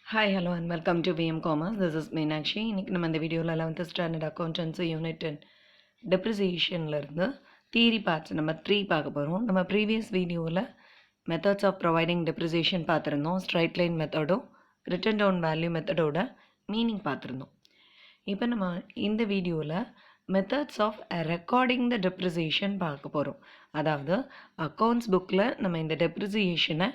Hi, hello and welcome to VM Commerce. This is Meenakshi. இன்னைக்கு நம்ம இந்த வீடியோவில் 11th ஸ்டாண்டர்ட் அக்கௌண்டன்சி யூனிட் 10 டெப்ரிசியேஷன்லேருந்து தியரி பார்ட்ஸ் நம்பர் 3 பார்க்க போகிறோம். நம்ம ப்ரீவியஸ் வீடியோவில் மெத்தட்ஸ் ஆஃப் ப்ரொவைடிங் டெப்ரிசியேஷன் பார்த்துருந்தோம். ஸ்ட்ரைட் லைன் மெத்தடும் ரிட்டன் டவுன் வேல்யூ மெத்தடோட மீனிங் பார்த்துருந்தோம். இப்போ நம்ம இந்த வீடியோவில் methods of recording the depreciation பார்க்க போகிறோம். அதாவது அக்கௌண்ட்ஸ் புக்கில் நம்ம இந்த டெப்ரிசியேஷனை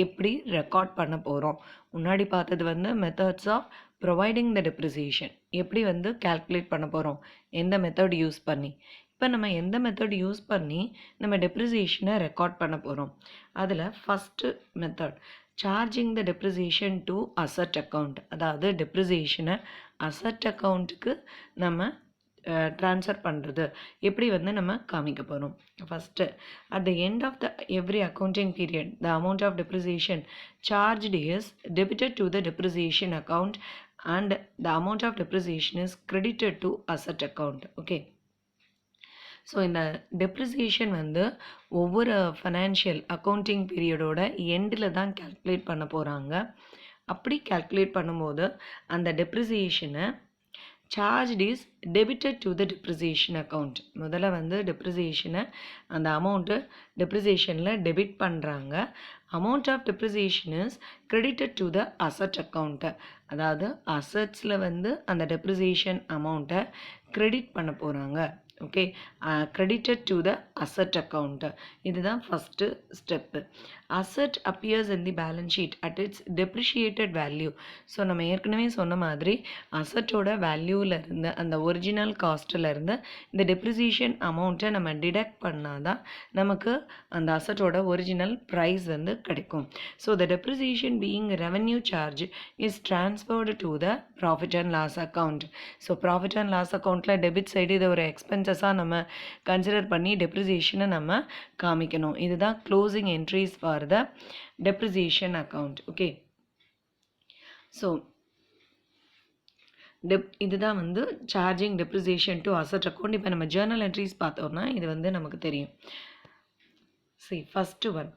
எப்படி ரெக்கார்ட் பண்ண போகிறோம். முன்னாடி பார்த்தது methods of providing the depreciation எப்படி கால்குலேட் பண்ண போகிறோம், எந்த மெத்தட் யூஸ் பண்ணி. இப்போ நம்ம எந்த மெத்தட் யூஸ் பண்ணி நம்ம டெப்ரிசியேஷனை ரெக்கார்ட் பண்ண போகிறோம். அதில் first method charging the depreciation to asset account. அதாவது டெப்ரிசியேஷனை அசட் அக்கௌண்ட்டுக்கு நம்ம ட்ரான்ஸ்ஃபர் பண்ணுறது எப்படி நம்ம காமிக்க போகிறோம். First at the end of the every accounting period the amount of depreciation charged is debited to the depreciation account and the amount of depreciation is credited to asset account. Okay, so இந்த depreciation ஒவ்வொரு financial accounting பீரியடோட எண்டில் தான் calculate பண்ண போகிறாங்க. அப்படி calculate பண்ணும்போது அந்த டெப்ரிசியேஷனை charged is debited to the depreciation account. முதல்ல டெப்ரிசியேஷனை அந்த அமௌண்ட்டு டெப்ரிசியேஷனில் டெபிட் பண்ணுறாங்க. Amount of depreciation is credited to the asset account. அதாவது அசட்ஸில் அந்த டெப்ரிசியேஷன் அமௌண்ட்டை கிரெடிட் பண்ண போகிறாங்க. Okay, credited to the asset account. இதுதான் first step. Asset appears in the balance sheet at its depreciated value. So நம்ம ஏற்கனவே சொன்ன மாதிரி அசட்டோட வேல்யூவிலேருந்து அந்த ஒரிஜினல் காஸ்ட்டிலேருந்து இந்த டெப்ரிசியேஷன் அமௌண்ட்டை நம்ம டிடக்ட் பண்ணால் தான் நமக்கு அந்த அசட்டோட ஒரிஜினல் ப்ரைஸ் கிடைக்கும். So the depreciation being revenue charge is transferred to the profit and loss account. So profit and loss அக்கௌண்ட்டில் டெபிட் சைடு இதை ஒரு எக்ஸ்பென்சஸாக நம்ம கன்சிடர் பண்ணி டெப்ரிசியேஷனை நம்ம காமிக்கணும். இதுதான் closing entries for the depreciation account. Okay, so இதுதான் charging depreciation to asset account. இப்போ நம்ம ஜேர்னல் என்ட்ரிஸ் பார்த்தோம்னா இது நமக்கு தெரியும். சரி, ஃபஸ்ட்டு ஒன்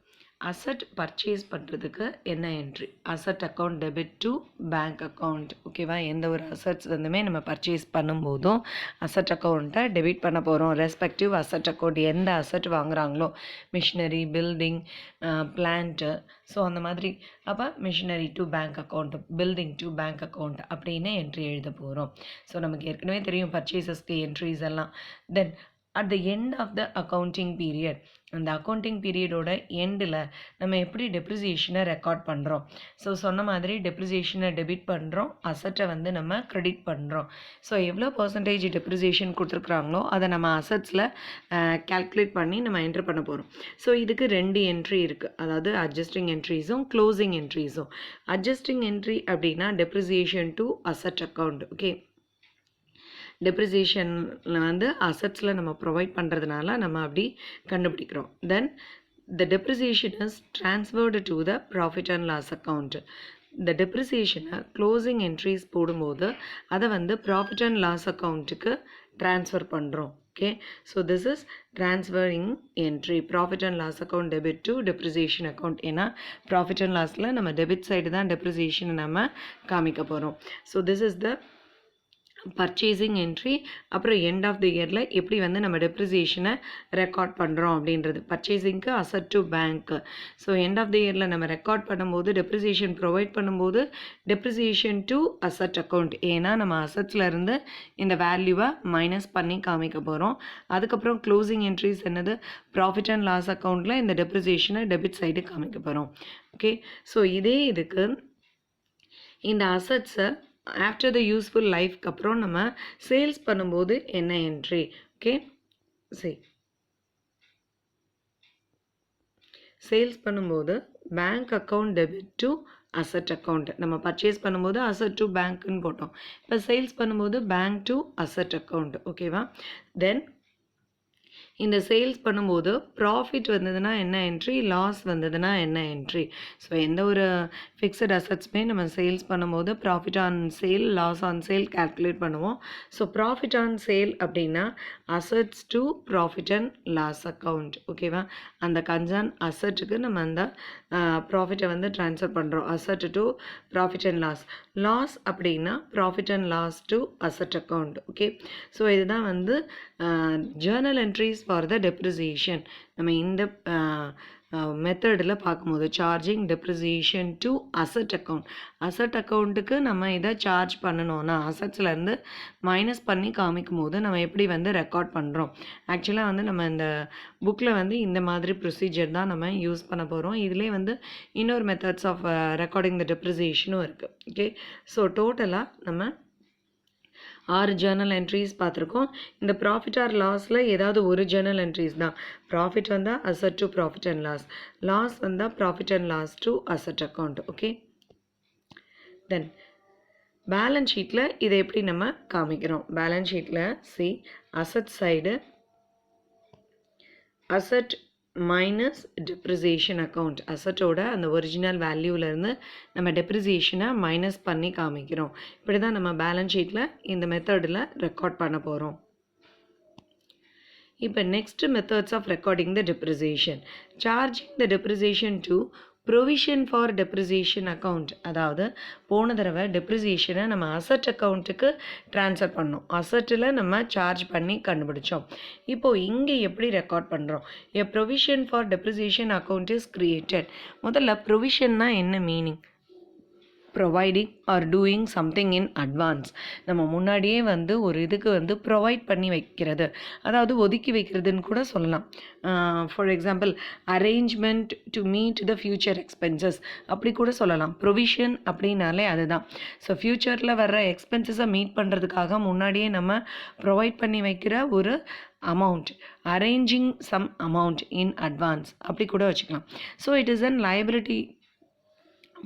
அசட் பர்ச்சேஸ் பண்ணுறதுக்கு என்ன entry? Asset account debit to bank account. ஓகேவா, எந்த ஒரு அசட்ஸ் நம்ம பர்ச்சேஸ் பண்ணும்போதும் அசட் அக்கௌண்ட்டை டெபிட் பண்ண போகிறோம். ரெஸ்பெக்டிவ் அசட் அக்கௌண்ட் எந்த அசட் வாங்குகிறாங்களோ, மிஷினரி, பில்டிங், பிளான்ட்டு, ஸோ அந்த மாதிரி. அப்போ machinery to bank account, building to bank account அப்படின்னு என்ட்ரி எழுத போகிறோம். ஸோ நமக்கு ஏற்கனவே தெரியும் பர்ச்சேசஸ்க்கு என்ட்ரிஸ் எல்லாம். Then at the end of the accounting period, அந்த அக்கௌண்டிங் பீரியடோட எண்டில் நம்ம எப்படி டெப்ரிசியேஷனை ரெக்கார்ட் பண்ணுறோம். ஸோ சொன்ன மாதிரி டெப்ரிசியேஷனை டெபிட் பண்ணுறோம், அசட்டை நம்ம கிரெடிட் பண்ணுறோம். ஸோ எவ்வளோ பர்சன்டேஜ் டெப்ரிசியேஷன் கொடுத்துருக்குறாங்களோ அதை நம்ம அசட்ஸில் கால்குலேட் பண்ணி நம்ம என்ட்ரு பண்ண போகிறோம். ஸோ இதுக்கு 2 என்ட்ரி இருக்குது, அதாவது அட்ஜஸ்டிங் என்ட்ரிஸும் க்ளோசிங் என்ட்ரிஸும். அட்ஜஸ்டிங் என்ட்ரி அப்படின்னா depreciation to asset account. Okay, டெப்ரிசியேஷனில் அசட்ஸில் நம்ம ப்ரொவைட் பண்ணுறதுனால நம்ம அப்படி கண்டுபிடிக்கிறோம். Then the depreciation is transferred to the profit and loss account. இந்த டெப்ரிசியேஷனை க்ளோசிங் என்ட்ரிஸ் போடும்போது அதை ப்ராஃபிட் அண்ட் லாஸ் அக்கௌண்ட்டுக்கு ட்ரான்ஸ்ஃபர் பண்ணுறோம். Okay, so this is transferring entry. Profit and loss account debit to depreciation account. ஏன்னா ப்ராஃபிட் அண்ட் லாஸில் நம்ம டெபிட் சைடு தான் டெப்ரிசியேஷனை நம்ம காமிக்க போகிறோம். So this is the purchasing entry. அப்புறம் எண்ட் ஆஃப் த இயரில் எப்படி நம்ம டெப்ரிசியேஷனை ரெக்கார்ட் பண்ணுறோம் அப்படின்றது. பர்ச்சேசிங்க்கு அசட் டு பேங்க்கு. ஸோ எண்ட் ஆஃப் த இயரில் நம்ம ரெக்கார்ட் பண்ணும்போது டெப்ரிசியேஷன் ப்ரொவைட் பண்ணும்போது டெப்ரிசியேஷன் டு அசட் அக்கௌண்ட். ஏன்னா நம்ம அசட்ஸில் இருந்து இந்த வேல்யூவை மைனஸ் பண்ணி காமிக்க போகிறோம். அதுக்கப்புறம் க்ளோசிங் என்ட்ரிஸ் என்னது? ப்ராஃபிட் அண்ட் லாஸ் அக்கௌண்ட்டில் இந்த டெப்ரிசியேஷனை டெபிட் சைடு காமிக்க போகிறோம். ஓகே, ஸோ இதே இதுக்கு இந்த அசட்ஸை ஆஃப்டர் த யூஸ்ஃபுல் லைஃப்க்கு அப்புறம் நம்ம சேல்ஸ் பண்ணும்போது என்ன என்ட்ரி? ஓகே, சரி, சேல்ஸ் பண்ணும்போது bank account debit to asset account. நம்ம பர்ச்சேஸ் பண்ணும்போது அசட் டு பேங்க்குன்னு போட்டோம். இப்போ சேல்ஸ் பண்ணும்போது பேங்க் டு அசட் அக்கௌண்ட். ஓகேவா, தென் இந்த சேல்ஸ் பண்ணும்போது ப்ராஃபிட் வந்ததுன்னா என்ன என்ட்ரி, லாஸ் வந்ததுன்னா என்ன என்ட்ரி. ஸோ எந்த ஒரு ஃபிக்ஸட் அசட்ஸுமே நம்ம சேல்ஸ் பண்ணும்போது profit on sale, loss on sale calculate பண்ணுவோம். ஸோ ப்ராஃபிட் ஆன் சேல் அப்படின்னா assets to profit and loss account. ஓகேவா, அந்த கன்சர்ன் அசட்டுக்கு நம்ம அந்த ப்ராஃபிட்டை வந்து ட்ரான்ஸ்ஃபர் பண்ணுறோம். Asset to profit and loss. Loss அப்படின்னா profit and loss to asset account. Okay, so இதுதான் வந்து journal entries for the depreciation. நம்ம இந்த மெத்தடில் பார்க்கும்போது charging depreciation to asset account. Asset அக்கௌண்ட்டுக்கு நம்ம இதை சார்ஜ் பண்ணணும்னா அசட்ஸ்லேருந்து மைனஸ் பண்ணி காமிக்கும் போது நம்ம எப்படி வந்து ரெக்கார்ட் பண்ணுறோம். ஆக்சுவலாக வந்து நம்ம இந்த புக்கில் வந்து இந்த மாதிரி ப்ரொசீஜர் தான் நம்ம யூஸ் பண்ண போகிறோம். இதிலே வந்து இன்னொரு மெத்தட்ஸ் ஆஃப் ரெக்கார்டிங் த டெப்ரிசியேஷனும் இருக்குது. ஓகே, ஸோ டோட்டலாக நம்ம 6 ஜேர்னல் என்ட்ரிஸ் பார்த்துருக்கோம். இந்த ப்ராஃபிட் ஆர் லாஸில் ஏதாவது ஒரு ஜேர்னல் என்ட்ரிஸ் தான். ப்ராஃபிட் வந்தால் asset to profit and loss, loss வந்தால் profit and loss to asset account. Okay, then balance ஷீட்டில் இதை எப்படி நம்ம காமிக்கிறோம். பேலன்ஸ் ஷீட்டில் asset side asset minus depreciation account. அசட்டோட அந்த ஒரிஜினல் வேல்யூவிலேருந்து நம்ம டெப்ரிசியேஷனை மைனஸ் பண்ணி காமிக்கிறோம். இப்படி தான் நம்ம பேலன்ஸ் ஷீட்டில் இந்த மெத்தடில் ரெக்கார்ட் பண்ண போகிறோம். இப்போ next methods of recording the depreciation. Charging the depreciation to provision for depreciation account. அதாவது போன தடவை டெப்ரிசியேஷனை நம்ம அசட் அக்கௌண்ட்டுக்கு ட்ரான்ஸ்ஃபர் பண்ணோம். அசட்டில் நம்ம சார்ஜ் பண்ணி கண்டுபிடிச்சோம். இப்போது இங்கே எப்படி ரெக்கார்ட் பண்ணுறோம். A provision for depreciation account is created. முதல்ல ப்ரொவிஷன்னா என்ன meaning? Providing or doing something in advance. நம்ம முன்னாடியே வந்து ஒரு இதுக்கு வந்து ப்ரொவைட் பண்ணி வைக்கிறது, அதாவது ஒதுக்கி வைக்கிறதுன்னு கூட சொல்லலாம். For example arrangement to meet the future expenses அப்படி கூட சொல்லலாம். ப்ரொவிஷன் அப்படின்னாலே அதுதான். ஸோ ஃப்யூச்சரில் வர்ற எக்ஸ்பென்சஸை மீட் பண்ணுறதுக்காக முன்னாடியே நம்ம ப்ரொவைட் பண்ணி வைக்கிற ஒரு amount, arranging some amount in advance அப்படி கூட வச்சுக்கலாம். So it is an liability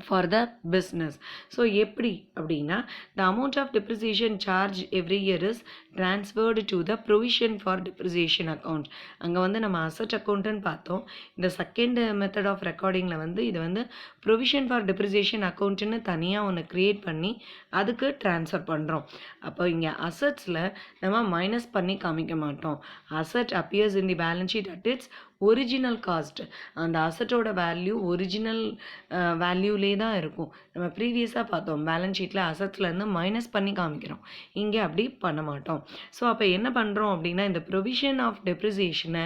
for the business. So எப்படி அப்படின்னா the amount of depreciation charge every year is transferred to the provision for depreciation account. அங்கே வந்து நம்ம அசட் அக்கௌண்ட்டுன்னு பார்த்தோம். இந்த செகண்ட் மெத்தட் ஆஃப் ரெக்கார்டிங்கில் வந்து இது வந்து ப்ரொவிஷன் ஃபார் டெப்ரிசியேஷன் அக்கௌண்ட்டுன்னு தனியாக ஒன்று க்ரியேட் பண்ணி அதுக்கு ட்ரான்ஸ்ஃபர் பண்ணுறோம். அப்போ இங்கே அசட்ஸில் நம்ம மைனஸ் பண்ணி காமிக்க மாட்டோம். Asset appears in the balance sheet at it's original cost. அந்த அசட்டோட வேல்யூ ஒரிஜினல் வேல்யூலே தான் இருக்கும். நம்ம ப்ரீவியஸாக பார்த்தோம் பேலன்ஸ் ஷீட்டில் அசட்ஸ்லேருந்து மைனஸ் பண்ணி காமிக்கிறோம். இங்கே அப்படி பண்ண மாட்டோம். ஸோ அப்போ என்ன பண்ணுறோம் அப்படின்னா இந்த ப்ரொவிஷன் ஆஃப் டெப்ரிசியேஷனை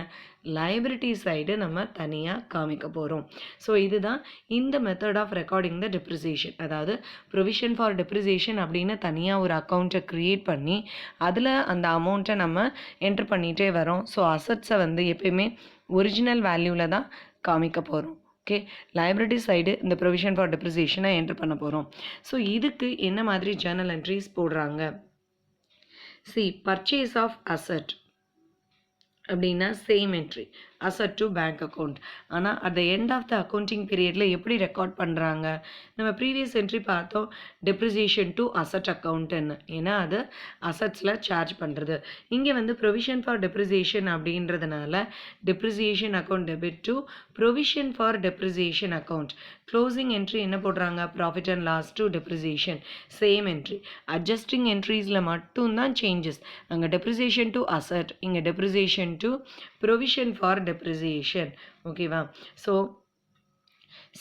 லைபிலிட்டி சைடு நம்ம தனியாக காமிக்க போகிறோம். ஸோ இதுதான் இந்த method of recording the depreciation. அதாவது ப்ரொவிஷன் ஃபார் டெப்ரிசியேஷன் அப்படின்னு தனியாக ஒரு அக்கௌண்ட்டை க்ரியேட் பண்ணி அதில் அந்த அமௌண்ட்டை நம்ம என்ட்ரு பண்ணிகிட்டே வரோம். ஸோ அசட்ஸை வந்து எப்பயுமே ஒரிஜினல் வேல்யூவில் தான் காமிக்க போகிறோம். ஓகே, லைபிலிட்டி சைடு இந்த ப்ரொவிஷன் ஃபார் டெப்ரிசியேஷனை என்ட்ரு பண்ண போகிறோம். ஸோ இதுக்கு என்ன மாதிரி ஜேர்னல் என்ட்ரிஸ் போடுறாங்க. பர்ச்சேஸ் ஆஃப் அசட் அப்படின்னா same entry asset to bank account. ஆனால் at the end of the accounting பீரியடில் எப்படி ரெக்கார்ட் பண்ணுறாங்க. நம்ம ப்ரீவியஸ் என்ட்ரி பார்த்தோம் டெப்ரிசியேஷன் டு அசட் அக்கௌண்ட்டுன்னு. ஏன்னா அது அசட்ஸில் சார்ஜ் பண்ணுறது. இங்கே வந்து ப்ரொவிஷன் ஃபார் டெப்ரிசியேஷன் அப்படின்றதுனால depreciation account debit to provision for depreciation account. Closing entry என்ன போடுறாங்க profit and loss to depreciation same entry. Adjusting என்ட்ரிஸில் மட்டும்தான் சேஞ்சஸ். அங்கே டெப்ரிசியேஷன் டு அசட், இங்கே depreciation to provision for depreciation. ஓகேவா. ஸோ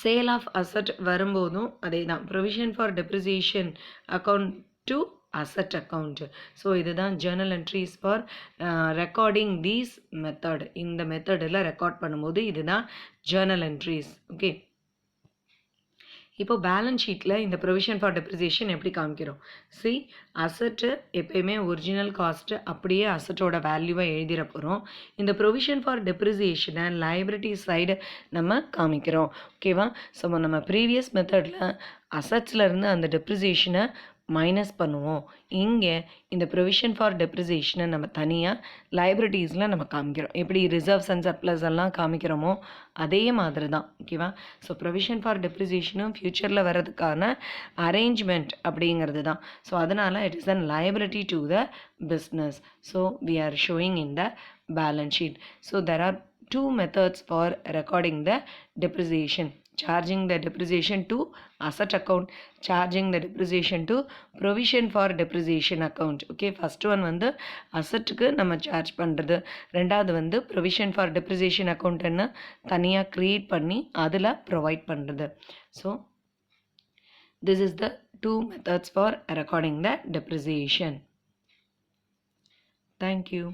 சேல் ஆஃப் அசட் வரும்போதும் அதே தான் provision for depreciation account to asset account. So இதுதான் journal entries for recording these method. இந்த மெத்தடில் ரெக்கார்ட் பண்ணும்போது இதுதான் ஜேர்னல் என்ட்ரிஸ். ஓகே, இப்போ பேலன்ஸ் ஷீட்டில் இந்த ப்ரொவிஷன் ஃபார் டெப்ரிசியேஷன் எப்படி காமிக்கிறோம். அசட்டு எப்பயுமே ஒரிஜினல் காஸ்ட்டு அப்படியே அசட்டோட வேல்யூவை எழுதிட போகிறோம். இந்த ப்ரொவிஷன் ஃபார் டெப்ரிசியேஷனை லைபிலிட்டி சைடு நம்ம காமிக்கிறோம். ஓகேவா. ஸோ நம்ம ப்ரீவியஸ் மெத்தடில் அசட்ஸ்லேருந்து அந்த டெப்ரிசியேஷனை மைனஸ் பண்ணுவோம். இங்கே இந்த ப்ரொவிஷன் ஃபார் டெப்ரிசியேஷனை நம்ம தனியாக லைபிலிட்டிஸில் நம்ம காமிக்கிறோம். எப்படி ரிசர்வ்ஸ் அண்ட் சர்ப்ளஸ் எல்லாம் காமிக்கிறோமோ அதே மாதிரி தான். ஓகேவா. ஸோ ப்ரொவிஷன் ஃபார் டெப்ரிசியேஷனும் ஃப்யூச்சரில் வர்றதுக்கான அரேஞ்ச்மெண்ட் அப்படிங்கிறது தான். ஸோ அதனால் it is an liability to the business. So we are showing in the balance sheet. So there are two methods for recording the depreciation. charging the depreciation to asset account, charging the depreciation to provision for depreciation account. Okay, first one வந்து அசட்டுக்கு நம்ம charge பண்ணுறது, ரெண்டாவது வந்து provision for depreciation account என்ன தனியாக create பண்ணி அதில் provide பண்ணுறது. So this is the two methods for recording the depreciation. Thank you.